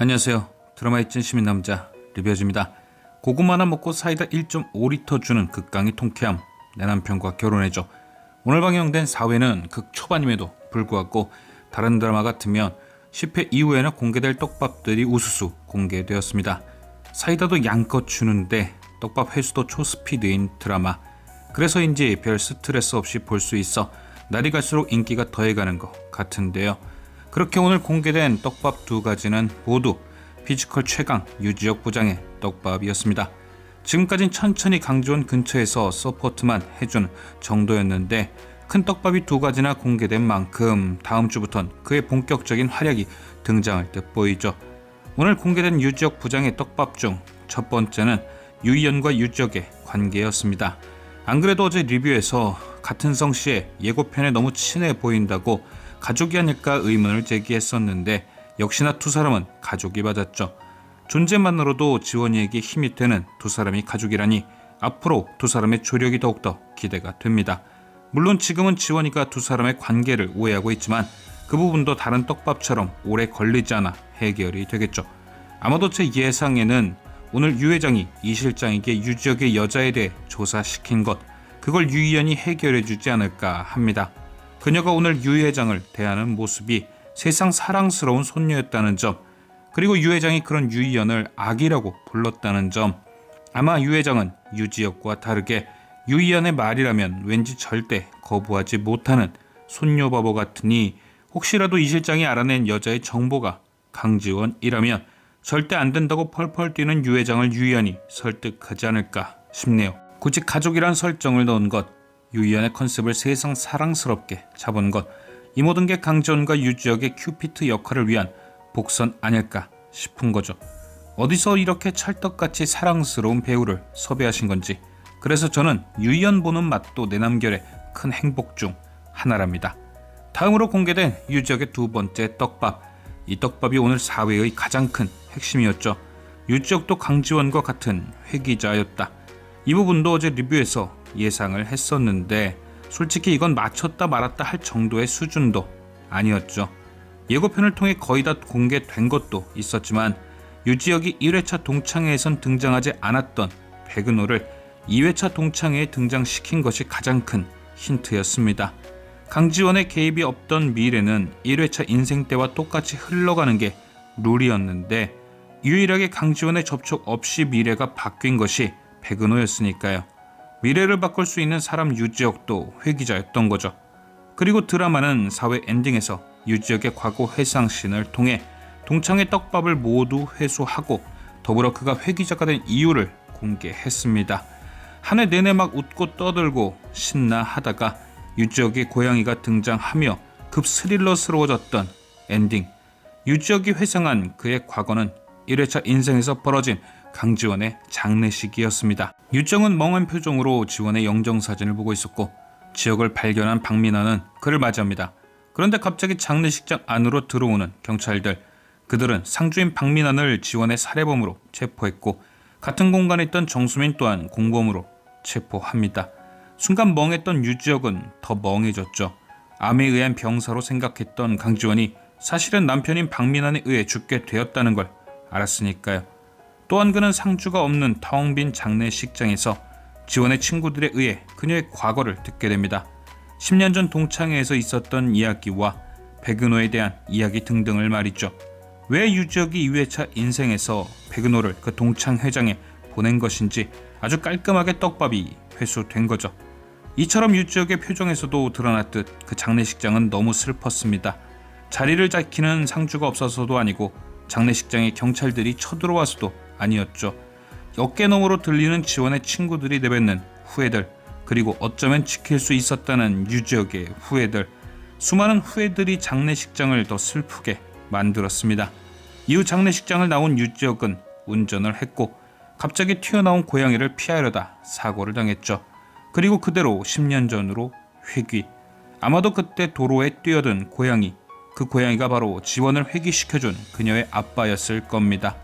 안녕하세요. 드라마의 찐 시민 남자 리뷰어즈입니다. 고구마 하나 먹고 사이다 1.5리터 주는 극강의 통쾌함. 내 남편과 결혼해줘. 오늘 방영된 4회는 극 초반임에도 불구하고 다른 드라마 같으면 10회 이후에는 공개될 떡밥들이 우수수 공개되었습니다. 사이다도 양껏 주는데 떡밥 회수도 초스피드인 드라마. 그래서인지 별 스트레스 없이 볼 수 있어 날이 갈수록 인기가 더해가는 것 같은데요. 그렇게 오늘 공개된 떡밥 두 가지는 모두 피지컬 최강 유지혁 부장의 떡밥이었습니다. 지금까진 천천히 강지원 근처에서 서포트만 해준 정도였는데 큰 떡밥이 두 가지나 공개된 만큼 다음 주부턴 그의 본격적인 활약이 등장할 듯 보이죠. 오늘 공개된 유지혁 부장의 떡밥 중 첫 번째는 유희연과 유지혁의 관계였습니다. 안 그래도 어제 리뷰에서 같은 성씨의 예고편에 너무 친해 보인다고 가족이 아닐까 의문을 제기했었는데 역시나 두 사람은 가족이 맞았죠. 존재만으로도 지원이에게 힘이 되는 두 사람이 가족이라니 앞으로 두 사람의 조력이 더욱더 기대가 됩니다. 물론 지금은 지원이가 두 사람의 관계를 오해하고 있지만 그 부분도 다른 떡밥처럼 오래 걸리지 않아 해결이 되겠죠. 아마도 제 예상에는 오늘 유 회장이 이 실장에게 유지혁의 여자에 대해 조사시킨 것, 그걸 유희연이 해결해주지 않을까 합니다. 그녀가 오늘 유 회장을 대하는 모습이 세상 사랑스러운 손녀였다는 점, 그리고 유 회장이 그런 유희연을 아기라고 불렀다는 점, 아마 유 회장은 유지혁과 다르게 유희연의 말이라면 왠지 절대 거부하지 못하는 손녀 바보 같으니 혹시라도 이 실장이 알아낸 여자의 정보가 강지원이라면 절대 안 된다고 펄펄 뛰는 유 회장을 유희연이 설득하지 않을까 싶네요. 굳이 가족이란 설정을 넣은 것, 유희연의 컨셉을 세상 사랑스럽게 잡은 것, 이 모든 게 강지원과 유지혁의 큐피트 역할을 위한 복선 아닐까 싶은 거죠. 어디서 이렇게 찰떡같이 사랑스러운 배우를 섭외하신 건지. 그래서 저는 유희연 보는 맛도 내남결의 큰 행복 중 하나랍니다. 다음으로 공개된 유지혁의 두 번째 떡밥. 이 떡밥이 오늘 4회의 가장 큰 핵심이었죠. 유지혁도 강지원과 같은 회기자였다. 이 부분도 어제 리뷰에서 예상을 했었는데 솔직히 이건 맞췄다 말았다 할 정도의 수준도 아니었죠. 예고편을 통해 거의 다 공개된 것도 있었지만 유지혁이 1회차 동창회에선 등장하지 않았던 백은호를 2회차 동창회에 등장시킨 것이 가장 큰 힌트였습니다. 강지원의 개입이 없던 미래는 1회차 인생 때와 똑같이 흘러가는 게 룰이었는데 유일하게 강지원의 접촉 없이 미래가 바뀐 것이 백은호였으니까요. 미래를 바꿀 수 있는 사람 유지혁도 회기자였던 거죠. 그리고 드라마는 4회 엔딩에서 유지혁의 과거 회상신을 통해 동창회 떡밥을 모두 회수하고 더불어 그가 회기자가 된 이유를 공개했습니다. 한 해 내내 막 웃고 떠들고 신나 하다가 유지혁의 고양이가 등장하며 급 스릴러스러워졌던 엔딩. 유지혁이 회상한 그의 과거는 1회차 인생에서 벌어진 강지원의 장례식이었습니다. 유정은 멍한 표정으로 지원의 영정사진을 보고 있었고 지혁을 발견한 박민아는 그를 맞이합니다. 그런데 갑자기 장례식장 안으로 들어오는 경찰들. 그들은 상주인 박민아를 지원의 살해범으로 체포했고 같은 공간에 있던 정수민 또한 공범으로 체포합니다. 순간 멍했던 유지혁은 더 멍해졌죠. 암에 의한 병사로 생각했던 강지원이 사실은 남편인 박민아에 의해 죽게 되었다는 걸 알았으니까요. 또한 그는 상주가 없는 텅 빈 장례식장에서 지원의 친구들에 의해 그녀의 과거를 듣게 됩니다. 10년 전 동창회에서 있었던 이야기와 백은호에 대한 이야기 등등을 말이죠. 왜 유지혁이 2회차 인생에서 백은호를 그 동창회장에 보낸 것인지 아주 깔끔하게 떡밥이 회수된 거죠. 이처럼 유지혁의 표정에서도 드러났듯 그 장례식장은 너무 슬펐습니다. 자리를 지키는 상주가 없어서도 아니고 장례식장에 경찰들이 쳐들어와서도 아니었죠. 어깨너머로 들리는 지원의 친구들이 내뱉는 후회들, 그리고 어쩌면 지킬 수 있었다는 유지혁의 후회들. 수많은 후회들이 장례식장을 더 슬프게 만들었습니다. 이후 장례식장을 나온 유지혁은 운전을 했고 갑자기 튀어나온 고양이를 피하려다 사고를 당했죠. 그리고 그대로 10년 전으로 회귀. 아마도 그때 도로에 뛰어든 고양이, 그 고양이가 바로 지원을 회귀시켜준 그녀의 아빠였을 겁니다.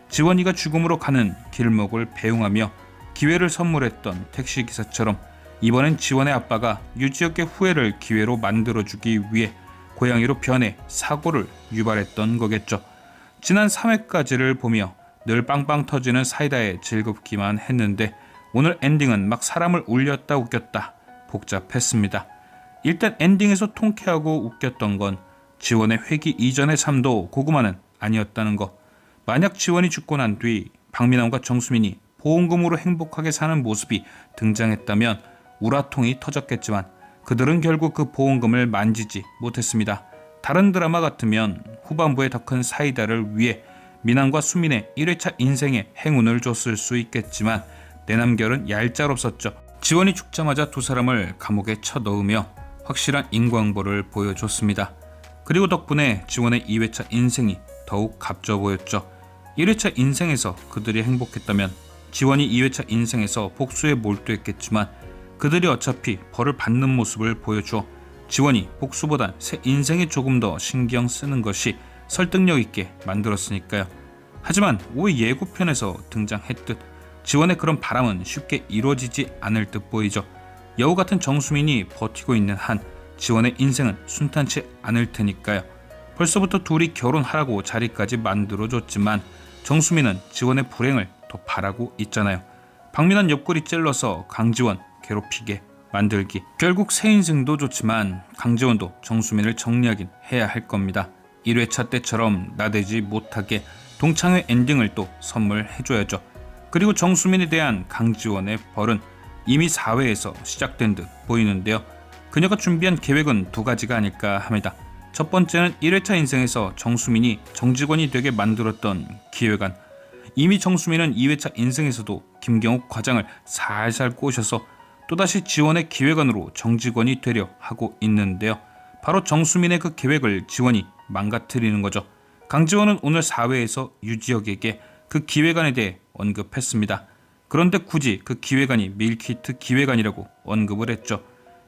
지원이가 죽음으로 가는 길목을 배웅하며 기회를 선물했던 택시기사처럼 이번엔 지원의 아빠가 유지혁의 후회를 기회로 만들어주기 위해 고양이로 변해 사고를 유발했던 거겠죠. 지난 3회까지를 보며 늘 빵빵 터지는 사이다에 즐겁기만 했는데 오늘 엔딩은 막 사람을 울렸다 웃겼다 복잡했습니다. 일단 엔딩에서 통쾌하고 웃겼던 건 지원의 회귀 이전의 삶도 고구마는 아니었다는 거. 만약 지원이 죽고 난 뒤 박민환과 정수민이 보험금으로 행복하게 사는 모습이 등장했다면 우라통이 터졌겠지만 그들은 결국 그 보험금을 만지지 못했습니다. 다른 드라마 같으면 후반부에 더 큰 사이다를 위해 민환과 수민의 1회차 인생에 행운을 줬을 수 있겠지만 내남결은 얄짤없었죠. 지원이 죽자마자 두 사람을 감옥에 쳐넣으며 확실한 인광보를 보여줬습니다. 그리고 덕분에 지원의 2회차 인생이 더욱 값져 보였죠. 1회차 인생에서 그들이 행복했다면 지원이 2회차 인생에서 복수에 몰두했겠지만 그들이 어차피 벌을 받는 모습을 보여주어 지원이 복수보단 새 인생에 조금 더 신경 쓰는 것이 설득력 있게 만들었으니까요. 하지만 5회 예고편에서 등장했듯 지원의 그런 바람은 쉽게 이루어지지 않을 듯 보이죠. 여우 같은 정수민이 버티고 있는 한 지원의 인생은 순탄치 않을 테니까요. 벌써부터 둘이 결혼하라고 자리까지 만들어줬지만 정수민은 지원의 불행을 더 바라고 있잖아요. 박민환 옆구리 찔러서 강지원 괴롭히게 만들기. 결국 새 인생도 좋지만 강지원도 정수민을 정리하긴 해야 할 겁니다. 1회차 때처럼 나대지 못하게 동창회 엔딩을 또 선물해줘야죠. 그리고 정수민에 대한 강지원의 벌은 이미 4회에서 시작된 듯 보이는데요. 그녀가 준비한 계획은 두 가지가 아닐까 합니다. 첫 번째는 1회차 인생에서 정수민이 정직원이 되게 만들었던 기획안. 이미 정수민은 2회차 인생에서도 김경욱 과장을 살살 꼬셔서 또다시 지원의 기획안으로 정직원이 되려 하고 있는데요. 바로 정수민의 그 계획을 지원이 망가뜨리는 거죠. 강지원은 오늘 4회에서 유지혁에게 그 기획안에 대해 언급했습니다. 그런데 굳이 그 기획안이 밀키트 기획안이라고 언급을 했죠.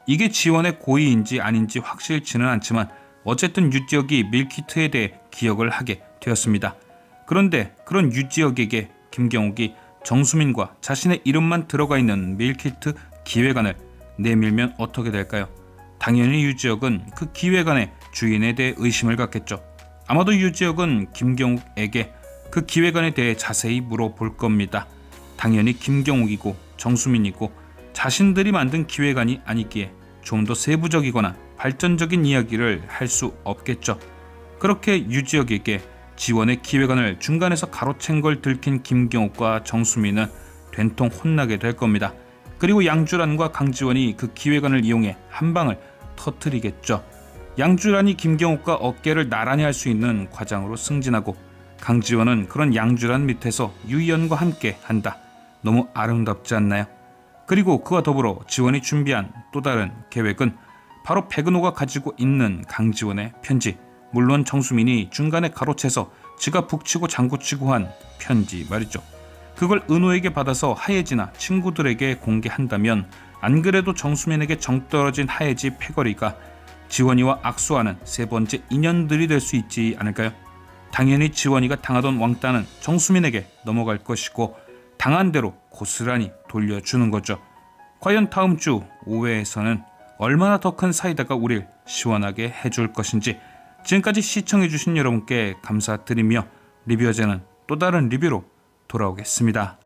이게 지원의 고의인지 아닌지 확실치는 않지만 어쨌든 유지혁이 밀키트에 대해 기억을 하게 되었습니다. 그런데 그런 유지혁에게 김경욱이 정수민과 자신의 이름만 들어가 있는 밀키트 기획안을 내밀면 어떻게 될까요? 당연히 유지혁은 그 기획안의 주인에 대해 의심을 갖겠죠. 아마도 유지혁은 김경욱에게 그 기획안에 대해 자세히 물어볼 겁니다. 당연히 김경욱이고 정수민이고 자신들이 만든 기획안이 아니기에 좀 더 세부적이거나 발전적인 이야기를 할 수 없겠죠. 그렇게 유지혁에게 지원의 기획안을 중간에서 가로챈 걸 들킨 김경욱과 정수민은 된통 혼나게 될 겁니다. 그리고 양주란과 강지원이 그 기획안을 이용해 한 방을 터뜨리겠죠. 양주란이 김경욱과 어깨를 나란히 할 수 있는 과장으로 승진하고 강지원은 그런 양주란 밑에서 유희연과 함께 한다. 너무 아름답지 않나요? 그리고 그와 더불어 지원이 준비한 또 다른 계획은 바로 백은호가 가지고 있는 강지원의 편지. 물론 정수민이 중간에 가로채서 지가 북치고 장구치고 한 편지 말이죠. 그걸 은호에게 받아서 하예지나 친구들에게 공개한다면 안 그래도 정수민에게 정떨어진 하예지 패거리가 지원이와 악수하는 세 번째 인연들이 될 수 있지 않을까요? 당연히 지원이가 당하던 왕따는 정수민에게 넘어갈 것이고 당한 대로 고스란히 돌려주는 거죠. 과연 다음 주 5회에서는 얼마나 더 큰 사이다가 우릴 시원하게 해줄 것인지. 지금까지 시청해주신 여러분께 감사드리며 리뷰어제는 또 다른 리뷰로 돌아오겠습니다.